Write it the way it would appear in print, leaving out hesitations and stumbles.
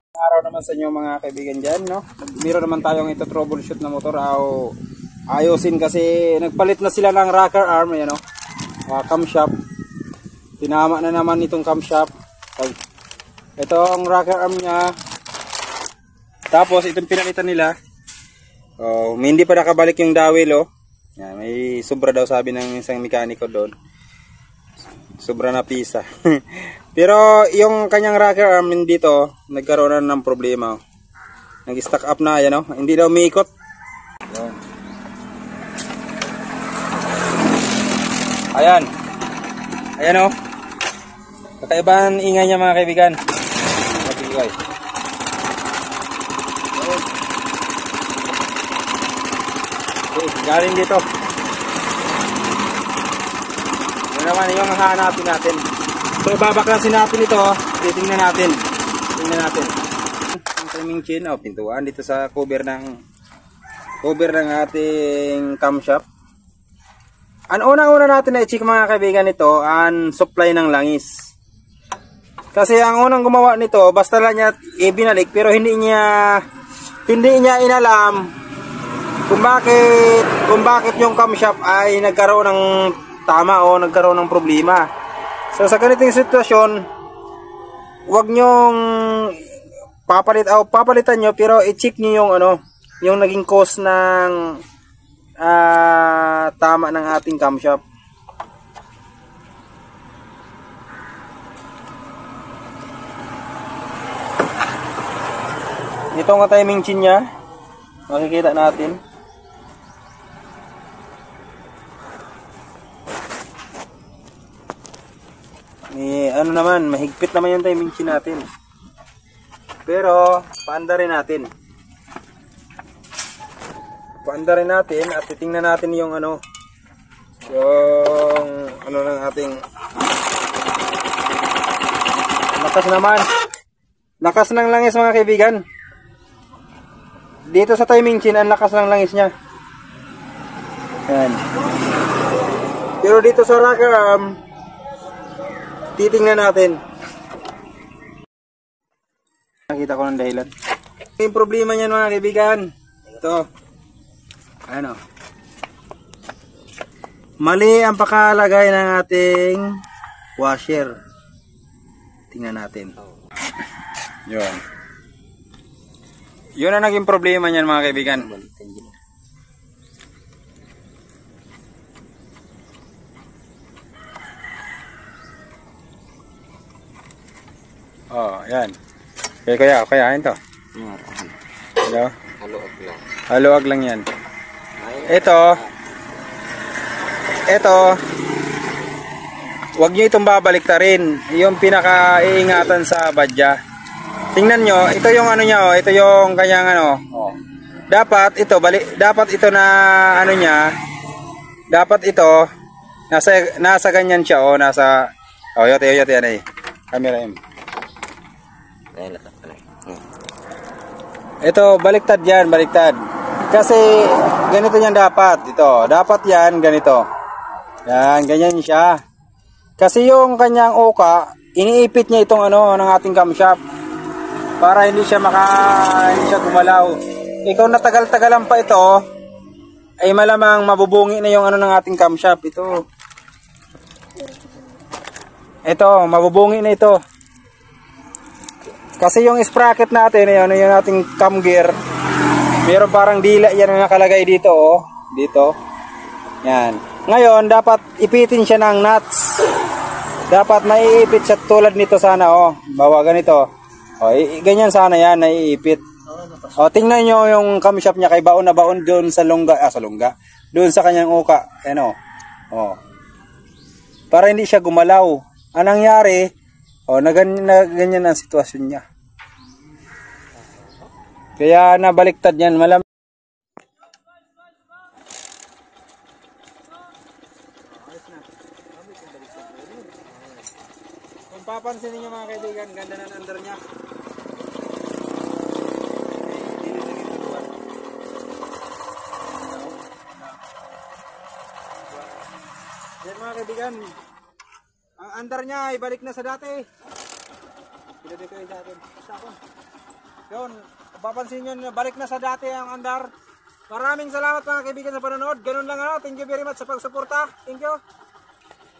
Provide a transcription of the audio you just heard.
Araw naman sa inyo mga kaibigan dyan, no? Meron naman tayong ito troubleshoot na motor o ayusin kasi nagpalit na sila ng rocker arm, yan, no? Camshaft. Tinama na naman itong camshaft. Ito ang rocker arm niya. Tapos itong pinalitan nila. Hindi pa nakabalik yung dowel, oh. Yan, may sobra daw sabi ng isang mekaniko doon. Sobra na pisa. Pero yung kanyang rocker arm dito, nagkaroon na ng problema. Nag-stack up na, yan, oh. Hindi daw umiikot. Ayan. Ayan, oh. Kakaibang ingay niya mga kaibigan. Okay, galing dito. Yan naman yung hahanapin natin. So babaklasin natin ito, titingnan natin. Tingnan natin. Ang timing chain, pintuan dito sa cover ng ating camshaft. Ang unang-una natin na i-check mga kaibigan ito, ang supply ng langis. Kasi ang unang gumawa nito, basta lang niya ibinalik pero hindi niya inalam kung bakit yung camshaft ay nagkaroon ng tama o nagkaroon ng problema. So sa ganitong sitwasyon, wag nyong papalitan nyo pero i-check nyo yung yung naging cause ng tama ng ating camshaft. Ito ang timing chain niya. Makikita natin. Mahigpit naman yung timing chain natin. Pero paandarin natin. Paandarin natin at titingnan natin yung ng ating lakas naman. Lakas ng langis mga kaibigan. Dito sa timing chain, ang lakas ng langis niya. Ayan. Pero dito sa rocker arm, titingnan natin. Nakita ko ng dahilan. Yung problema niyan mga kaibigan, ito. Ano? Mali ang pakalagay ng ating washer. Tingnan natin. Yun. Yun ang naging problema niyan mga kaibigan. Yan. Kaya ayan to. Hello? Haluag lang. Haluag lang yan. Ito, wag nyo itong babaliktarin. Yung pinaka-iingatan sa badya. Tingnan nyo, ito yung niya, ito yung kanyang dapat ito na dapat ito nasa ganyan siya, nasa yote yan ay. Camera M. Ito baliktad yan, baliktad. Kasi ganito yan dapat, dapat yan ganito. Yan, ganyan siya. Kasi yung kanyang uka, iniipit niya itong ng ating camshaft. Para hindi siya gumalaw. Ikaw natagal-tagalan pa ito, ay malamang mabubungi na yung ng ating camshaft. Ito, mabubungi na ito. Kasi yung sprocket natin, yung ating cam gear, mayroon parang dila yan na nakalagay dito, dito. Yan. Ngayon, dapat ipitin siya ng nuts. Dapat maiipit siya tulad nito sana, bawa ganito. Ganyan sana yan, naiipit. Tingnan nyo yung camshaft niya kay baon na baon doon sa lungga, doon sa kanyang uka. Para hindi siya gumalaw. Ang nangyari, ganyan ang sitwasyon niya. Kaya nabaliktad yan, malam. Kung papansin niyo mga kaibigan, ganda na under niya. Yan mga kaibigan, ang andar niya ay balik na sa dati. Pinili ko yung dati. Yun, papansin nyo, balik na sa dati ang andar. Maraming salamat mga kaibigan sa panonood. Ganun lang, thank you very much sa pagsuporta. Thank you.